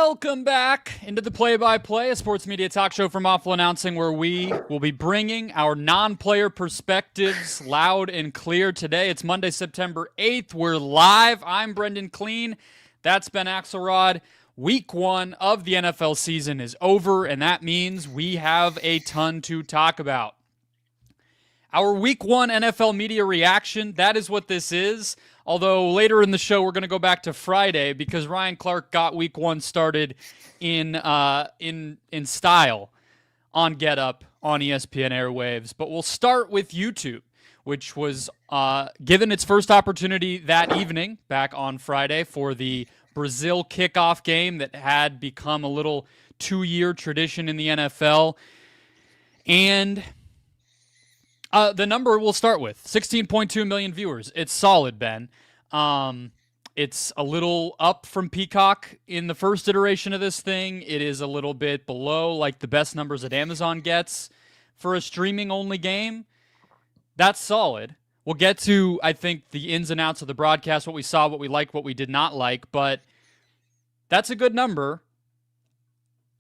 Welcome back into the Play-by-Play, a sports media talk show from Awful Announcing, where we will be bringing our non-player perspectives loud and clear. Today, it's Monday, September 8th. We're live. I'm Brendan Clean. That's Ben Axelrod. Week 1 of the NFL season is over, and that means we have a ton to talk about. Our Week 1 NFL media reaction, that is what this is. Although later in the show, we're going to go back to Friday because Ryan Clark got Week 1 started in style on Get Up on ESPN airwaves. But we'll start with YouTube, which was given its first opportunity that evening back on Friday for the Brazil kickoff game that had become a little 2-year tradition in the NFL. And the number we'll start with, 16.2 million viewers. It's solid, Ben. It's a little up from Peacock in the first iteration of this thing. It is a little bit below like the best numbers that Amazon gets for a streaming-only game. That's solid. We'll get to, I think, the ins and outs of the broadcast, what we saw, what we liked, what we did not like, but that's a good number.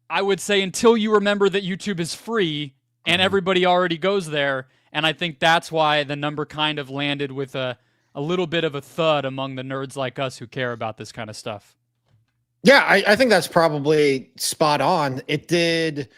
I would say until you remember that YouTube is free and everybody already goes there. And I think that's why the number kind of landed with a little bit of a thud among the nerds like us who care about this kind of stuff. Yeah, I think that's probably spot on. It did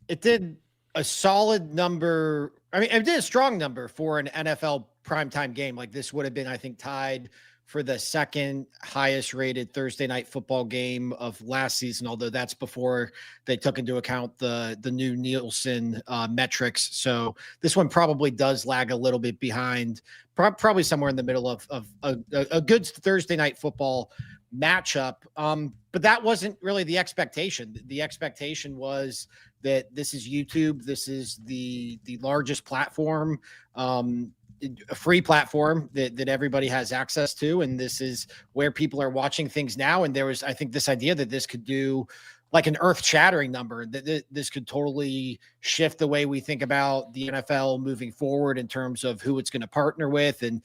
a solid number. I mean, it did a strong number for an NFL primetime game. Like this would have been, I think, tied for the second highest rated Thursday night football game of last season, although that's before they took into account the new Nielsen metrics. So this one probably does lag a little bit behind, probably somewhere in the middle of a good Thursday night football matchup. But that wasn't really the expectation. The expectation was that this is YouTube. This is the largest platform, a free platform that everybody has access to. And this is where people are watching things now. And there was, I think, this idea that this could do like an earth-shattering number, that this could totally shift the way we think about the NFL moving forward in terms of who it's going to partner with. And,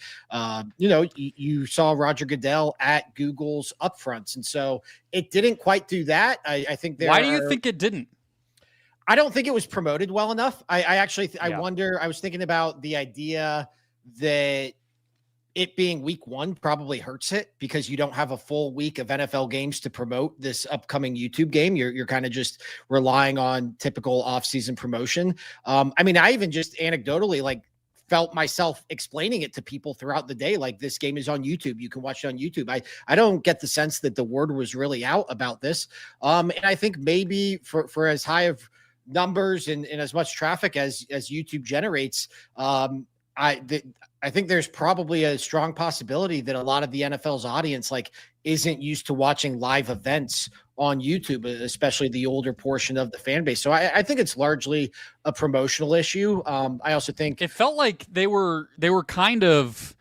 you saw Roger Goodell at Google's upfronts. And so it didn't quite do that. I think Why do you think it didn't? I don't think it was promoted well enough. I wonder, I was thinking about the idea that it being week 1 probably hurts it because you don't have a full week of NFL games to promote this upcoming YouTube game. You're kind of just relying on typical offseason promotion. I mean, I even just anecdotally felt myself explaining it to people throughout the day. Like, this game is on YouTube. You can watch it on YouTube. I don't get the sense that the word was really out about this. And I think maybe for as high of numbers and as much traffic as YouTube generates, I think there's probably a strong possibility that a lot of the NFL's audience isn't used to watching live events on YouTube, especially the older portion of the fan base. So I think it's largely a promotional issue. I also think it felt like they were kind of,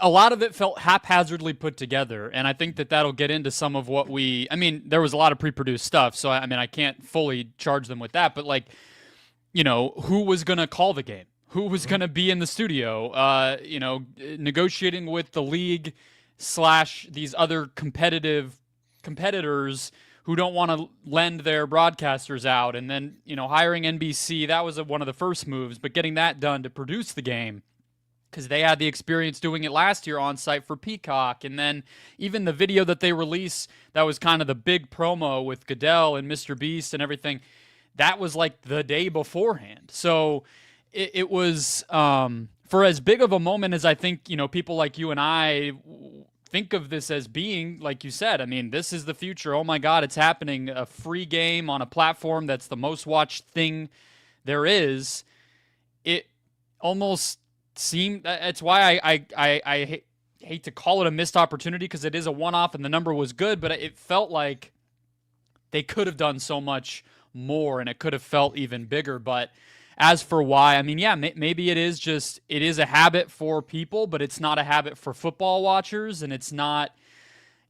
a lot of it felt haphazardly put together. And I think that'll get into some of what there was a lot of pre-produced stuff. So I can't fully charge them with that, but who was going to call the game? Who was going to be in the studio, negotiating with the league / these other competitors who don't want to lend their broadcasters out. And then, hiring NBC, that was one of the first moves, but getting that done to produce the game because they had the experience doing it last year on site for Peacock. And then even the video that they released, that was kind of the big promo with Goodell and Mr. Beast and everything. That was the day beforehand. So it was, for as big of a moment as I think, people like you and I think of this as being, like you said, this is the future. Oh my God, it's happening. A free game on a platform that's the most watched thing there is. It almost seemed, that's why I hate to call it a missed opportunity because it is a one-off and the number was good, but it felt like they could have done so much more and it could have felt even bigger. But as for why, maybe it is a habit for people, but it's not a habit for football watchers. And it's not,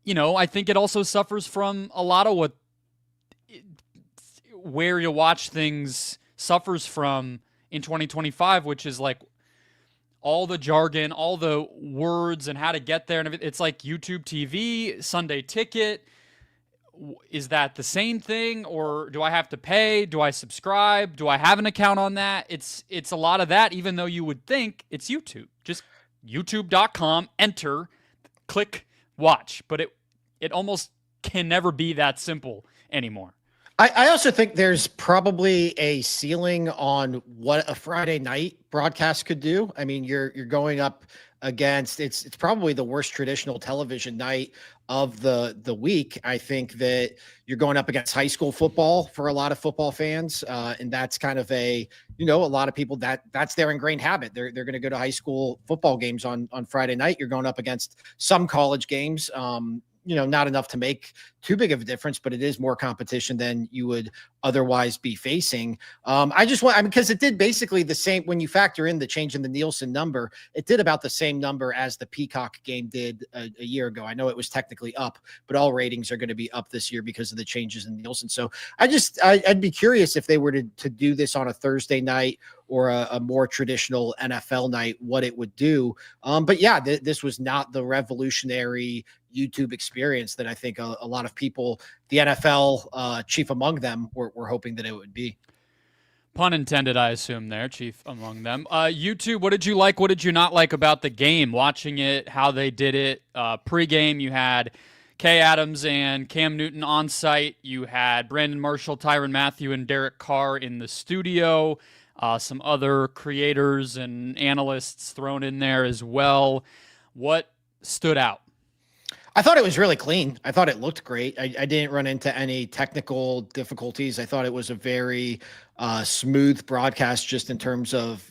I think it also suffers from a lot of where you watch things suffers from in 2025, which is all the jargon, all the words and how to get there. And it's like YouTube TV, Sunday Ticket, is that the same thing, or do I have to pay? Do I subscribe? Do I have an account on that? It's a lot of that, even though you would think it's YouTube. Just youtube.com, enter, click, watch. But it almost can never be that simple anymore. I also think there's probably a ceiling on what a Friday night broadcast could do. I mean, you're going up against it's probably the worst traditional television night of the week. I think that you're going up against high school football for a lot of football fans, and that's kind of a a lot of people that's their ingrained habit. They're going to go to high school football games on Friday night. You're going up against some college games. Not enough to make too big of a difference, but it is more competition than you would otherwise be facing. Because it did basically the same when you factor in the change in the Nielsen number, it did about the same number as the Peacock game did a year ago. I know it was technically up, but all ratings are going to be up this year because of the changes in Nielsen. So I'd be curious if they were to do this on a Thursday night or a more traditional NFL night, what it would do. But yeah, this was not the revolutionary YouTube experience that I think a lot of people, the NFL chief among them, were hoping that it would be. Pun intended, I assume there, chief among them. YouTube, what did you like? What did you not like about the game? Watching it, how they did it. Pre-game, you had Kay Adams and Cam Newton on site. You had Brandon Marshall, Tyrann Mathieu, and Derek Carr in the studio. Some other creators and analysts thrown in there as well. What stood out? I thought it was really clean. I thought it looked great. I didn't run into any technical difficulties. I thought it was a very smooth broadcast, just in terms of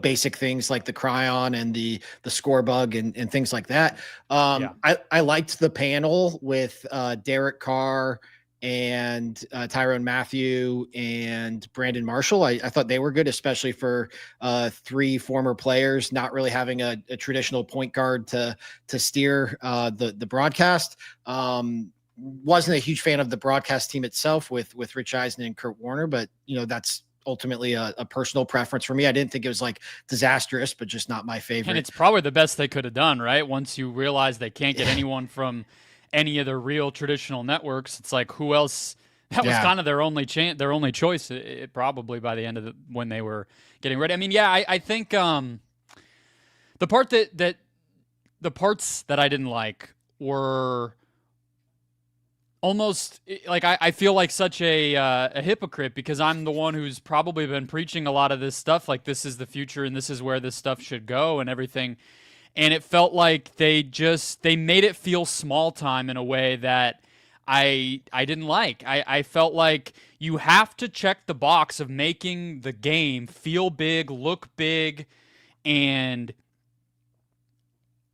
basic things like the cryon and the score bug and things like that. I liked the panel with Derek Carr and Tyrann Mathieu and Brandon Marshall. I thought they were good, especially for three former players not really having a traditional point guard to steer the broadcast. Wasn't a huge fan of the broadcast team itself with Rich Eisen and Kurt Warner, but that's ultimately a personal preference for me. I didn't think it was like disastrous, but just not my favorite. And it's probably the best they could have done, right? Once you realize they can't get anyone from any of the real traditional networks, it's like, who else? That was kind of their only choice. Probably by the end of when they were getting ready. I mean, I think the parts that I didn't like were almost like I feel like such a hypocrite, because I'm the one who's probably been preaching a lot of this stuff, like this is the future and this is where this stuff should go and everything. And it felt like they made it feel small time in a way that I didn't like. I felt like you have to check the box of making the game feel big, look big, and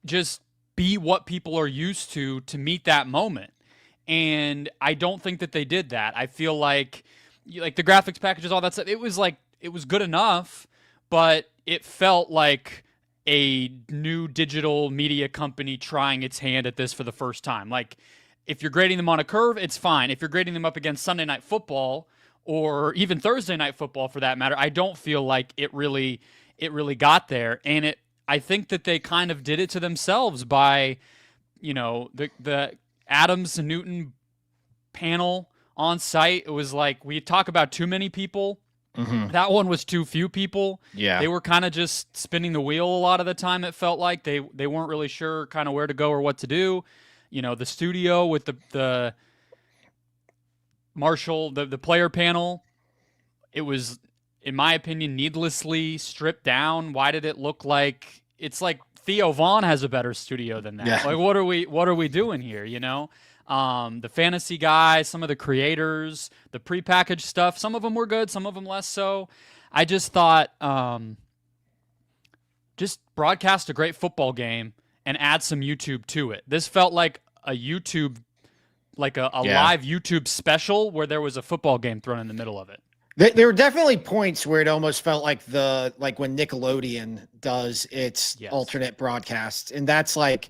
just be what people are used to meet that moment. And I don't think that they did that. I feel like the graphics packages, all that stuff, it was good enough, but it felt like a new digital media company trying its hand at this for the first time. Like, if you're grading them on a curve, it's fine. If you're grading them up against Sunday Night Football or even Thursday Night Football for that matter, I don't feel like it really got there. And I think that they kind of did it to themselves by, the Adams and Newton panel on site. It was like, we talk about too many people. Mm-hmm. That one was too few people. Yeah, they were kind of just spinning the wheel a lot of the time. It felt like they weren't really sure kind of where to go or what to do. The studio with the Marshall, the player panel, it was, in my opinion, needlessly stripped down. Why did it look like it's like Theo Vaughn has a better studio than that? Yeah. Like, what are we doing here? The fantasy guys, some of the creators, the prepackaged stuff, some of them were good, some of them less so. I just thought, just broadcast a great football game and add some YouTube to it. This felt like a YouTube, like a live YouTube special where there was a football game thrown in the middle of it. There were definitely points where it almost felt like when Nickelodeon does its alternate broadcast, and that's like,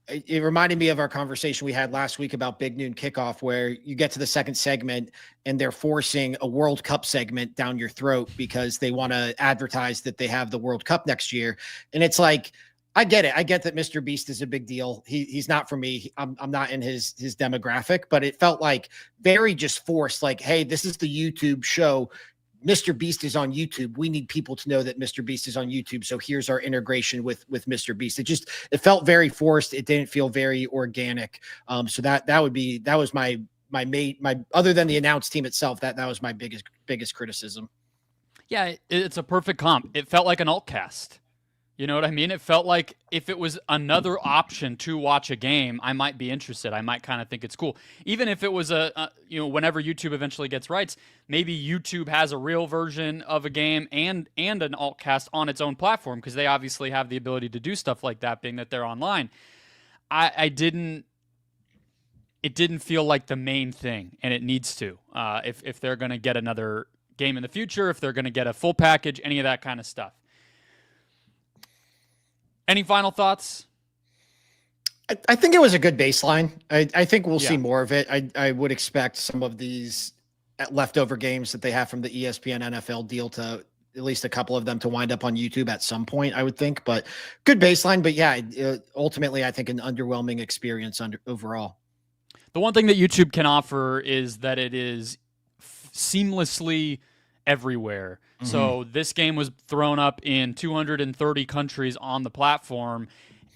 it reminded me of our conversation we had last week about Big Noon Kickoff, where you get to the second segment and they're forcing a World Cup segment down your throat because they want to advertise that they have the World Cup next year. And it's like, I get it. I get that Mr. Beast is a big deal. He's not for me. I'm not in his demographic, but it felt like very just forced. Like, hey, this is the YouTube show. Mr. Beast is on YouTube. We need people to know that Mr. Beast is on YouTube. So here's our integration with Mr. Beast. It felt very forced. It didn't feel very organic. So that was my other than the announced team itself, that was my biggest criticism. Yeah, it's a perfect comp. It felt like an alt cast. You know what I mean? It felt like if it was another option to watch a game, I might be interested. I might kind of think it's cool. Even if it was whenever YouTube eventually gets rights, maybe YouTube has a real version of a game and an alt cast on its own platform, because they obviously have the ability to do stuff like that, being that they're online. It didn't feel like the main thing, and it needs to. If they're going to get another game in the future, if they're going to get a full package, any of that kind of stuff. Any final thoughts? I think it was a good baseline. I think we'll see more of it. I would expect some of these leftover games that they have from the ESPN NFL deal to at least a couple of them to wind up on YouTube at some point, I would think. But good baseline. But yeah, ultimately, I think an underwhelming experience overall. The one thing that YouTube can offer is that it is seamlessly everywhere. Mm-hmm. So this game was thrown up in 230 countries on the platform,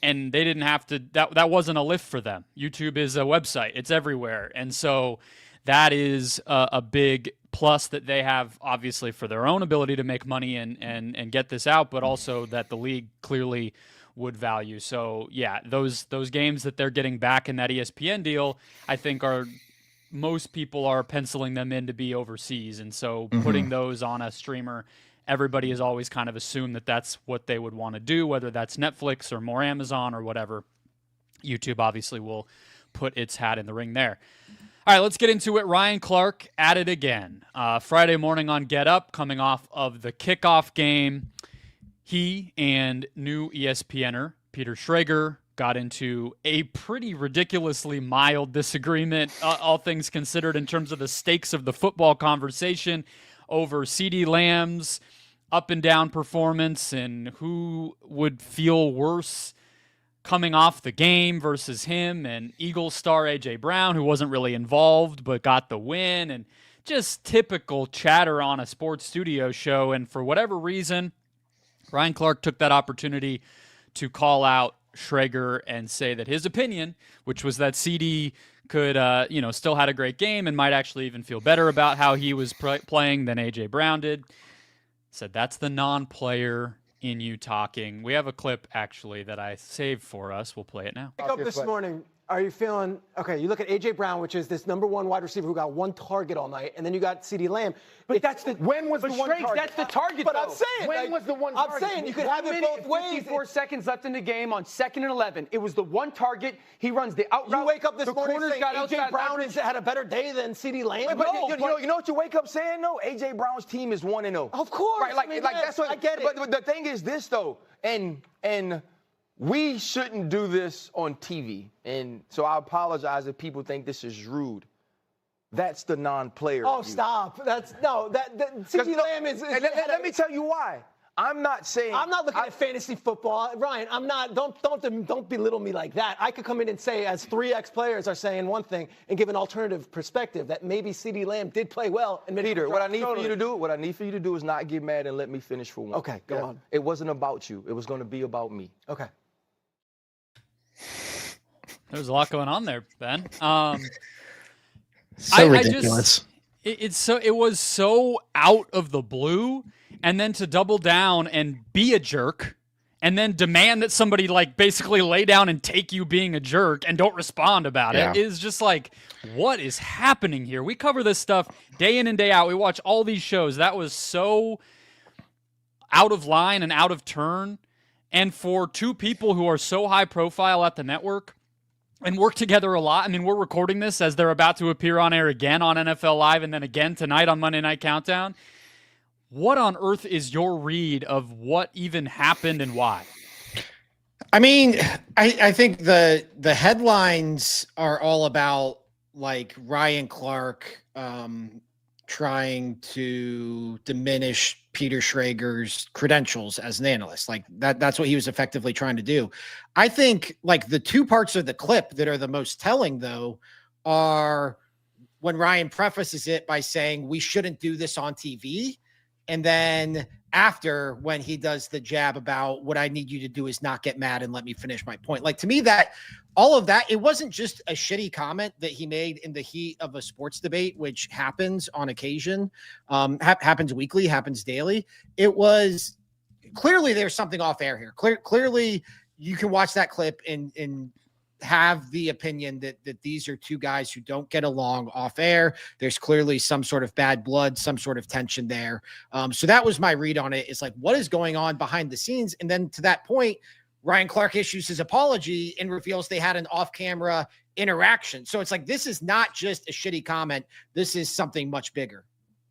and they didn't have to, that wasn't a lift for them. YouTube is a website. It's everywhere. And so that is a big plus that they have, obviously, for their own ability to make money and get this out, but also that the league clearly would value. So yeah, those games that they're getting back in that ESPN deal, I think most people are penciling them in to be overseas. And so putting those on a streamer, everybody has always kind of assumed that that's what they would want to do, whether that's Netflix or more Amazon or whatever. YouTube obviously will put its hat in the ring there. All right, let's get into it. Ryan Clark at it again. Friday morning on Get Up, coming off of the kickoff game. He and new ESPNer Peter Schrager got into a pretty ridiculously mild disagreement, all things considered, in terms of the stakes of the football conversation over CeeDee Lamb's up and down performance and who would feel worse coming off the game versus him, and Eagles star A.J. Brown, who wasn't really involved but got the win, and just typical chatter on a sports studio show. And for whatever reason, Ryan Clark took that opportunity to call out Schrager and say that his opinion, which was that CD could, still had a great game and might actually even feel better about how he was playing than A.J. Brown did, said that's the non-player in you talking. We have a clip, actually, that I saved for us. We'll play it now. Wake up this morning. Are you feeling okay? You look at A.J. Brown, which is this #1 wide receiver who got one target all night, and then you got CeeDee Lamb. But that's the when was the one target? That's the target. But I'm saying when was the one target? I'm saying you could have it both ways. 54 seconds left in the game on 2nd and 11. It was the one target. He runs the out route. You wake up this morning saying A.J. Brown had a better day than CeeDee Lamb. But you know what you wake up saying though? A.J. Brown's team is 1-0. Of course, right? Like that's what I get it. But the thing is this though, and we shouldn't do this on TV, and so I apologize if people think this is rude. That's the non-player. Oh, stop! CeeDee Lamb is. Let me tell you why. I'm not looking at fantasy football, Ryan. I'm not. Don't belittle me like that. I could come in and say, as 3 ex-players are saying one thing, and give an alternative perspective that maybe CeeDee Lamb did play well. And Peter, what I need for you to do is not get mad and let me finish for one. Okay, go on. It wasn't about you. It was going to be about me. Okay. There's a lot going on there, Ben. Ridiculous. It was so out of the blue, and then to double down and be a jerk, and then demand that somebody basically lay down and take you being a jerk and don't respond about it is just like, what is happening here? We cover this stuff day in and day out. We watch all these shows. That was so out of line and out of turn. And for 2 people who are so high profile at the network and work together a lot, I mean, we're recording this as they're about to appear on air again on NFL Live and then again tonight on Monday Night Countdown. What on earth is your read of what even happened and why? I mean, I think the headlines are all about Ryan Clark trying to diminish Peter Schrager's credentials as an analyst. Like that's what he was effectively trying to do. I think like the two parts of the clip that are the most telling though are when Ryan prefaces it by saying we shouldn't do this on TV. And then after, when he does the jab about what I need you to do is not get mad and let me finish my point. Like to me, that all of that, it wasn't just a shitty comment that he made in the heat of a sports debate, which happens on occasion, happens weekly, happens daily. It was clearly there's something off air here. Clearly you can watch that clip and have the opinion that these are two guys who don't get along off air. There's clearly some sort of bad blood, some sort of tension there. So that was my read on it. It's like, what is going on behind the scenes? And then to that point, Ryan Clark issues his apology and reveals they had an off-camera interaction. So it's like, this is not just a shitty comment. This is something much bigger.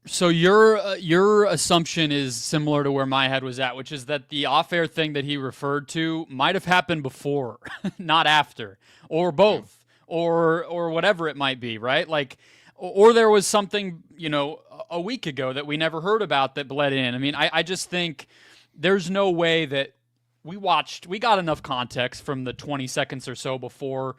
So your assumption is similar to where my head was at, which is that the off-air thing that he referred to might have happened before, not after, or both, or whatever it might be, right? Like, or there was something, a week ago that we never heard about that bled in. I mean, I just think there's no way that we got enough context from the 20 seconds or so before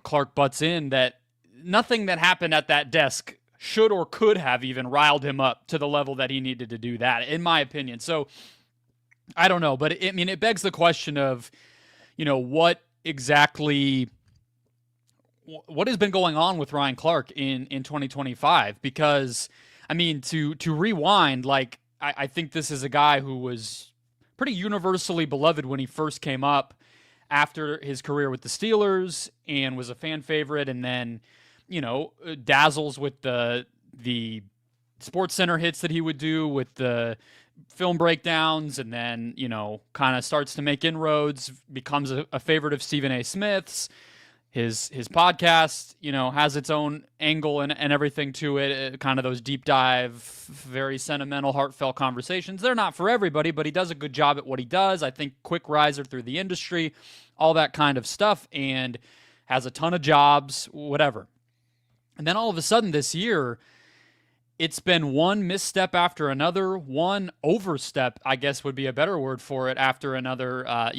Clark butts in that nothing that happened at that desk should or could have even riled him up to the level that he needed to do that, in my opinion. So I don't know, but it begs the question of, what exactly, what has been going on with Ryan Clark in 2025? Because, to rewind, like, I think this is a guy who was pretty universally beloved when he first came up after his career with the Steelers and was a fan favorite, and then dazzles with the Sports Center hits that he would do with the film breakdowns, and then, kind of starts to make inroads, becomes a favorite of Stephen A. Smith's. His podcast, has its own angle and everything to it, kind of those deep dive, very sentimental, heartfelt conversations. They're not for everybody, but he does a good job at what he does. I think quick riser through the industry, all that kind of stuff, and has a ton of jobs, whatever. And then all of a sudden this year, it's been one misstep after another, one overstep, I guess would be a better word for it, after another,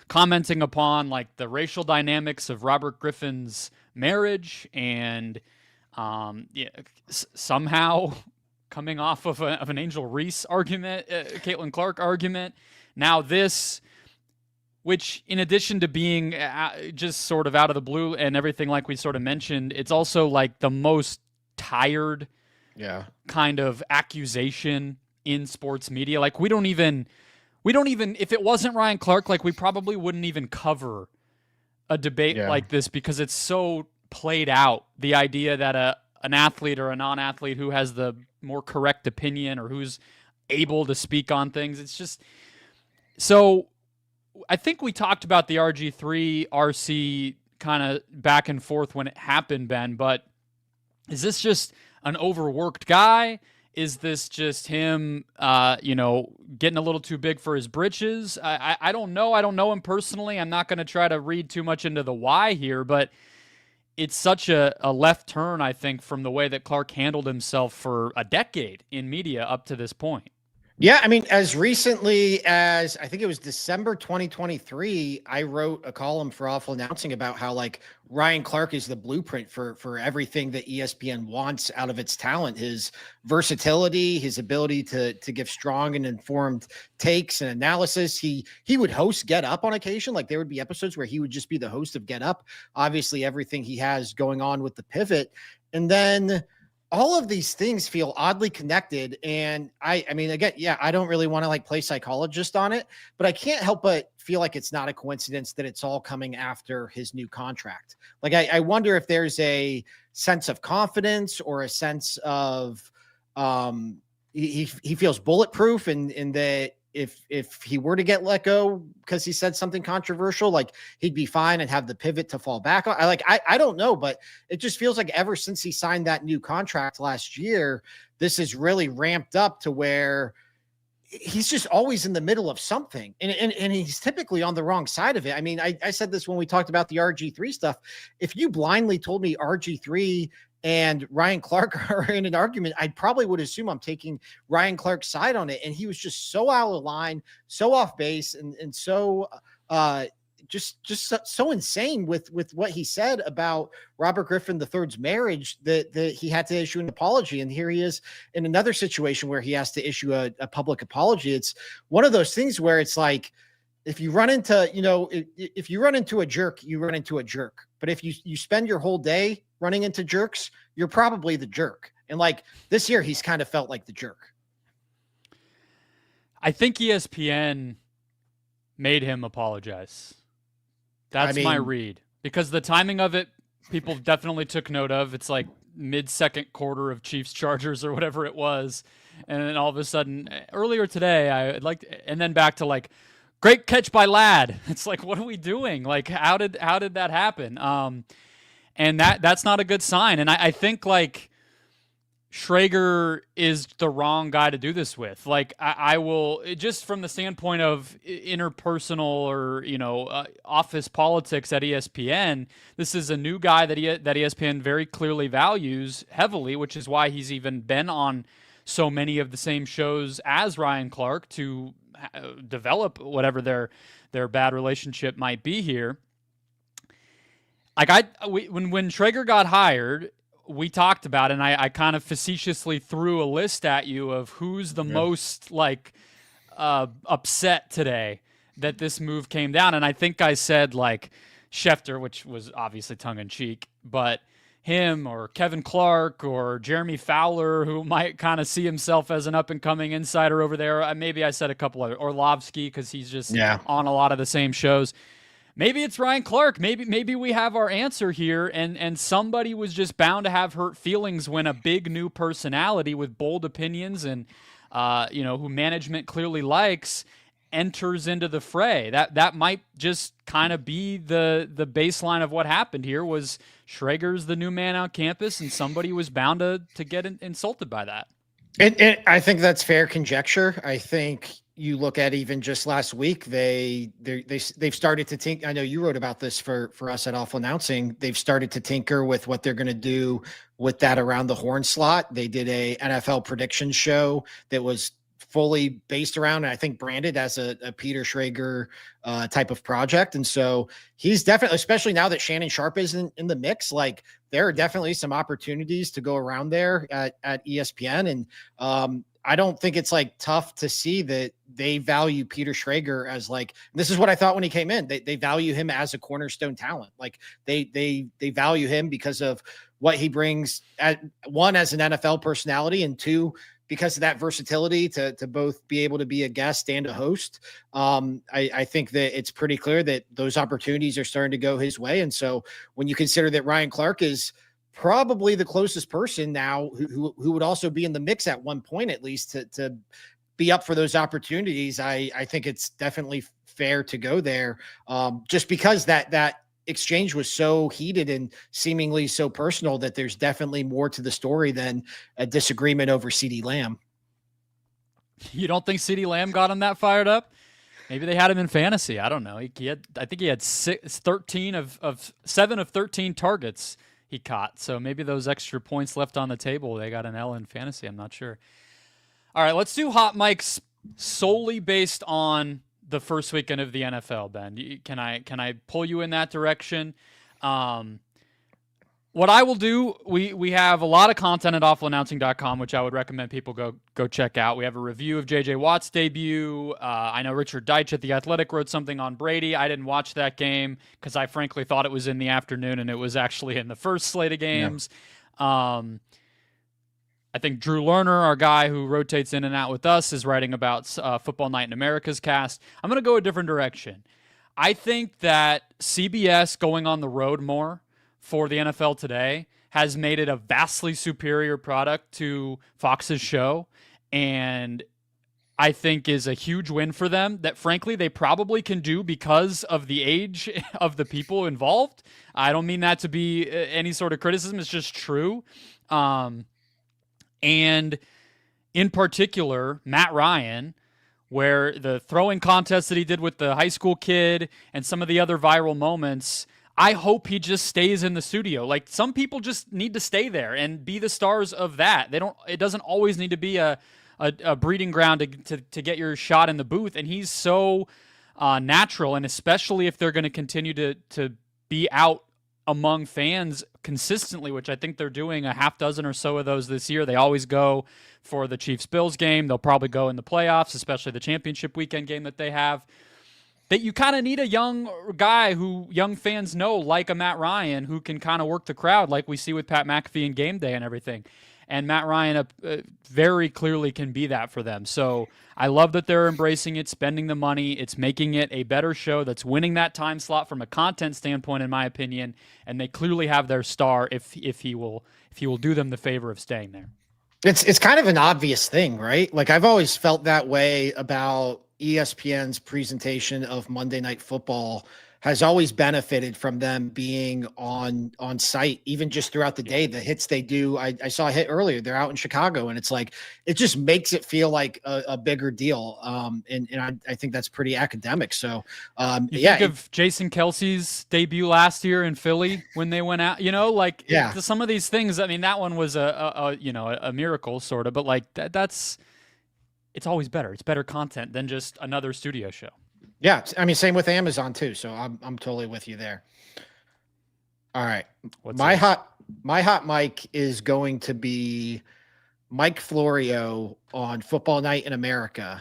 commenting upon like the racial dynamics of Robert Griffin's marriage and somehow coming off of an Angel Reese argument, Caitlin Clark argument. Now this, which in addition to being just sort of out of the blue and everything like we sort of mentioned, it's also like the most tired kind of accusation in sports media. Like we don't even, if it wasn't Ryan Clark, like we probably wouldn't even cover a debate like this because it's so played out. The idea that an athlete or a non-athlete who has the more correct opinion or who's able to speak on things, it's just so. I think we talked about the RG3 RC kind of back and forth when it happened, Ben, but is this just an overworked guy? Is this just him, getting a little too big for his britches? I don't know. I don't know him personally. I'm not going to try to read too much into the why here, but it's such a left turn, I think, from the way that Clark handled himself for a decade in media up to this point. Yeah, as recently as I think it was December 2023, I wrote a column for Awful Announcing about how like Ryan Clark is the blueprint for everything that ESPN wants out of its talent. His versatility, his ability to give strong and informed takes and analysis. He would host Get Up on occasion. Like there would be episodes where he would just be the host of Get Up. Obviously, everything he has going on with the pivot, and then all of these things feel oddly connected. And I mean, again, I don't really want to like play psychologist on it, but I can't help but feel like it's not a coincidence that it's all coming after his new contract. Like, I wonder if there's a sense of confidence or a sense of he feels bulletproof in that if he were to get let go because he said something controversial, like he'd be fine and have the pivot to fall back on. I don't know, but it just feels like ever since he signed that new contract last year, this is really ramped up to where he's just always in the middle of something. And he's typically on the wrong side of it. I mean, I said this when we talked about the RG3 stuff. If you blindly told me RG3 and Ryan Clark are in an argument, I probably would assume I'm taking Ryan Clark's side on it. And he was just so out of line, so off base, and so just so insane with what he said about Robert Griffin III's marriage that he had to issue an apology. And here he is in another situation where he has to issue a public apology. It's one of those things where it's like, if you run into, if you run into a jerk, you run into a jerk. But if you spend your whole day running into jerks, you're probably the jerk. And like this year, he's kind of felt like the jerk. I think ESPN made him apologize. That's my read, because the timing of it, people definitely took note of. It's like mid-second quarter of Chiefs Chargers or whatever it was. And then all of a sudden, earlier today, and then back to like, great catch by Ladd. It's like, what are we doing? Like, how did that happen? And that's not a good sign. And I think like Schrager is the wrong guy to do this with. Like, I will, just from the standpoint of interpersonal or office politics at ESPN, this is a new guy that ESPN very clearly values heavily, which is why he's even been on so many of the same shows as Ryan Clark to develop whatever their bad relationship might be here. Like when Schrager got hired, we talked about it, and I kind of facetiously threw a list at you of who's the most like upset today that this move came down. And I think I said like Schefter, which was obviously tongue in cheek, but him or Kevin Clark or Jeremy Fowler, who might kind of see himself as an up-and-coming insider over there. Maybe I said a couple other, Orlovsky, because he's just on a lot of the same shows. Maybe it's Ryan Clark. Maybe we have our answer here, and somebody was just bound to have hurt feelings when a big new personality with bold opinions and who management clearly likes enters into the fray. That might just kind of be the baseline of what happened here. Was Schrager's the new man on campus, and somebody was bound to get insulted by that. And I think that's fair conjecture. I think you look at even just last week, they've started to think. I know you wrote about this for us at Awful Announcing. They've started to tinker with what they're going to do with that around the horn slot. They did a NFL prediction show that was fully based around, and I think branded as a Peter Schrager type of project. And so he's definitely, especially now that Shannon Sharp isn't in the mix, like there are definitely some opportunities to go around there at ESPN. And I don't think it's like tough to see that they value Peter Schrager as like, this is what I thought when he came in. They value him as a cornerstone talent. Like they value him because of what he brings at one, as an NFL personality, and two, because of that versatility to both be able to be a guest and a host. I think that it's pretty clear that those opportunities are starting to go his way. And so when you consider that Ryan Clark is probably the closest person now who would also be in the mix at one point, at least to be up for those opportunities, I think it's definitely fair to go there, just because that exchange was so heated and seemingly so personal that there's definitely more to the story than a disagreement over CeeDee Lamb. You don't think CeeDee Lamb got him that fired up? Maybe they had him in fantasy. I don't know. I think he had 13 of 7 of 13 targets he caught. So maybe those extra points left on the table, they got an L in fantasy. I'm not sure. All right, let's do hot mics solely based on the first weekend of the NFL, Ben. Can I pull you in that direction? What I will do, we have a lot of content at awfulannouncing.com, which I would recommend people go check out. We have a review of J.J. Watt's debut. I know Richard Deitch at The Athletic wrote something on Brady. I didn't watch that game because I frankly thought it was in the afternoon, and it was actually in the first slate of games. Yeah. I think Drew Lerner, our guy who rotates in and out with us, is writing about Football Night in America's cast. I'm going to go a different direction. I think that CBS going on the road more for the NFL today has made it a vastly superior product to Fox's show, and I think is a huge win for them that, frankly, they probably can do because of the age of the people involved. I don't mean that to be any sort of criticism. It's just true. And in particular, Matt Ryan, where the throwing contest that he did with the high school kid and some of the other viral moments, I hope he just stays in the studio. Like, some people just need to stay there and be the stars of that. It doesn't always need to be a breeding ground to get your shot in the booth. And he's so natural, and especially if they're going to continue to be out among fans consistently, which I think they're doing a half dozen or so of those this year. They always go for the Chiefs-Bills game. They'll probably go in the playoffs, especially the championship weekend game that they have. That you kind of need a young guy who young fans know, like a Matt Ryan, who can kind of work the crowd like we see with Pat McAfee and Game Day and everything. And Matt Ryan very clearly can be that for them. So I love that they're embracing it, spending the money. It's making it a better show that's winning that time slot from a content standpoint, in my opinion. And they clearly have their star if he will do them the favor of staying there. It's kind of an obvious thing, right? Like, I've always felt that way about ESPN's presentation of Monday Night Football. Has always benefited from them being on site, even just throughout the day. The hits they do, I saw a hit earlier. They're out in Chicago, and it's like, it just makes it feel like a bigger deal. And I think that's pretty academic. So, think of Jason Kelsey's debut last year in Philly when they went out. Some of these things. I mean, that one was a miracle, sort of, but like it's always better. It's better content than just another studio show. Yeah, I mean, same with Amazon too. So I'm totally with you there. All right, my hot mic is going to be Mike Florio on Football Night in America.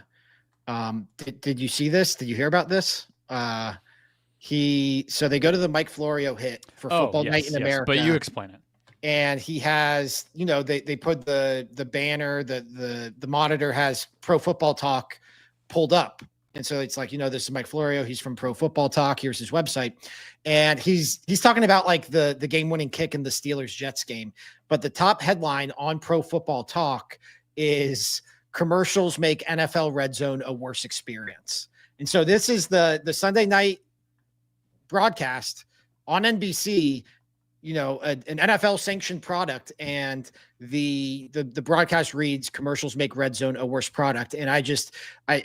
Did you see this? Did you hear about this? So they go to the Mike Florio hit for Football Night in America. But you explain it. And he has, they put the banner, the monitor has Pro Football Talk pulled up. And so it's like, this is Mike Florio. He's from Pro Football Talk. Here's his website. And he's talking about like the game-winning kick in the Steelers-Jets game. But the top headline on Pro Football Talk is commercials make NFL Red Zone a worse experience. And so this is the Sunday night broadcast on NBC, an NFL sanctioned product, and the broadcast reads commercials make Red Zone a worse product. And I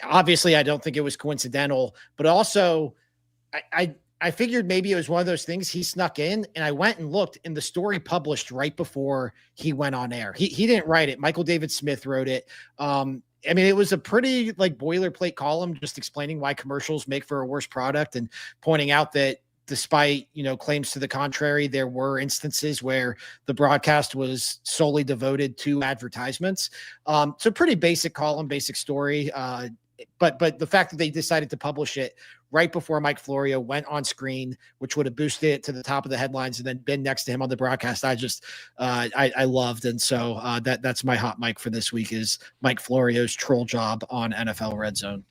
obviously I don't think it was coincidental, but also I figured maybe it was one of those things he snuck in, and I went and looked, and the story published right before he went on air. He didn't write it. Michael David Smith wrote it. I mean, it was a pretty like boilerplate column just explaining why commercials make for a worse product and pointing out that despite, claims to the contrary, there were instances where the broadcast was solely devoted to advertisements. So pretty basic column, basic story. But the fact that they decided to publish it right before Mike Florio went on screen, which would have boosted it to the top of the headlines and then been next to him on the broadcast, I loved. And so that's my hot mic for this week is Mike Florio's troll job on NFL Red Zone.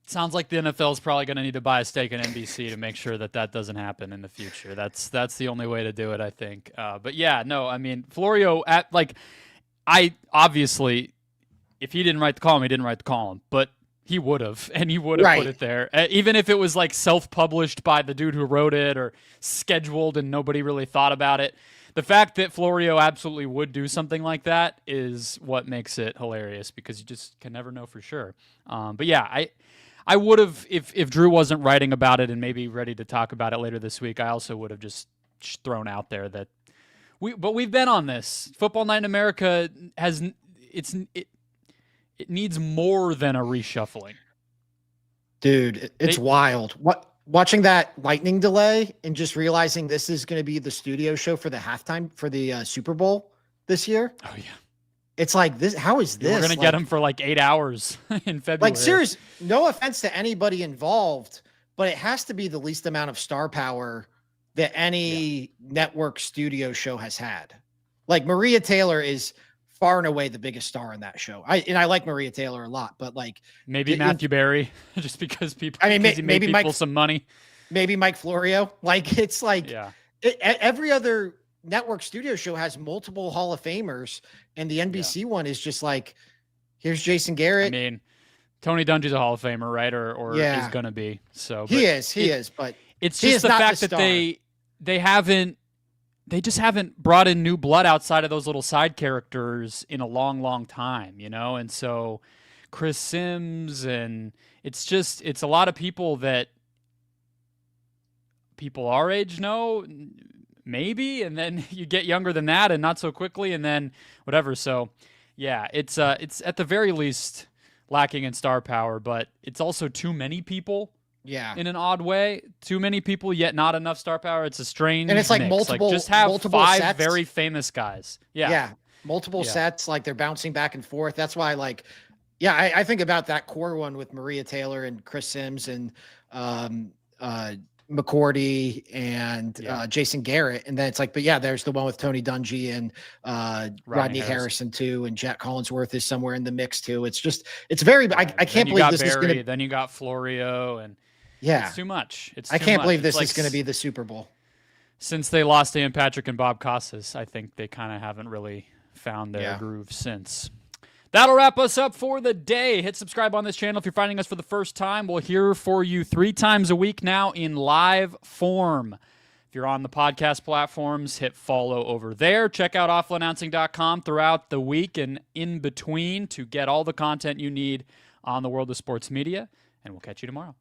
Sounds like the NFL is probably going to need to buy a stake in NBC to make sure that doesn't happen in the future. That's the only way to do it, I think. But yeah, no, I mean, Florio I obviously, if he didn't write the column, he didn't write the column, but he would have, and he would have put it there, even if it was like self-published by the dude who wrote it or scheduled and nobody really thought about it. The fact that Florio absolutely would do something like that is what makes it hilarious, because you just can never know for sure. But yeah, I would have, if Drew wasn't writing about it and maybe ready to talk about it later this week, I also would have just thrown out there that we've been on this. Football Night in America it needs more than a reshuffling. Dude, it's wild. Watching that lightning delay and just realizing this is going to be the studio show for the halftime for the Super Bowl this year. Oh yeah. It's like this. How is this? We're going to get him for like 8 hours in February. Like, serious, no offense to anybody involved, but it has to be the least amount of star power that any network studio show has had. Like, Maria Taylor is far and away the biggest star in that show. I like Maria Taylor a lot, but like maybe Matthew Berry, just because people. I mean, maybe people Mike, some money. Maybe Mike Florio. Like, it's like every other network studio show has multiple Hall of Famers, and the NBC one is just like, here's Jason Garrett. I mean, Tony Dungy's a Hall of Famer, right? Or is going to be. So he is, but it's just the fact that they just haven't brought in new blood outside of those little side characters in a long, long time, And so Chris Sims, and it's a lot of people that people our age know, maybe, and then you get younger than that and not so quickly, and then whatever. So, yeah, it's at the very least lacking in star power, but it's also too many people. Yeah. In an odd way, too many people yet not enough star power. It's a strange and it's like mix. multiple, just have multiple 5 sets. very famous guys. Yeah. Multiple sets, like they're bouncing back and forth. That's why, like, I think about that core one with Maria Taylor and Chris Sims and McCourty and Jason Garrett. And then it's like, but yeah, there's the one with Tony Dungy and Rodney Harrison too. And Jack Collinsworth is somewhere in the mix too. It's just, it's very, I can't believe this is going to, then you got Florio and it's too much. I can't believe this is going to be the Super Bowl. Since they lost Ian Patrick and Bob Costas, I think they kind of haven't really found their groove since. That'll wrap us up for the day. Hit subscribe on this channel if you're finding us for the first time. We're here for you 3 times a week now in live form. If you're on the podcast platforms, hit follow over there. Check out awfulannouncing.com throughout the week and in between to get all the content you need on the world of sports media. And we'll catch you tomorrow.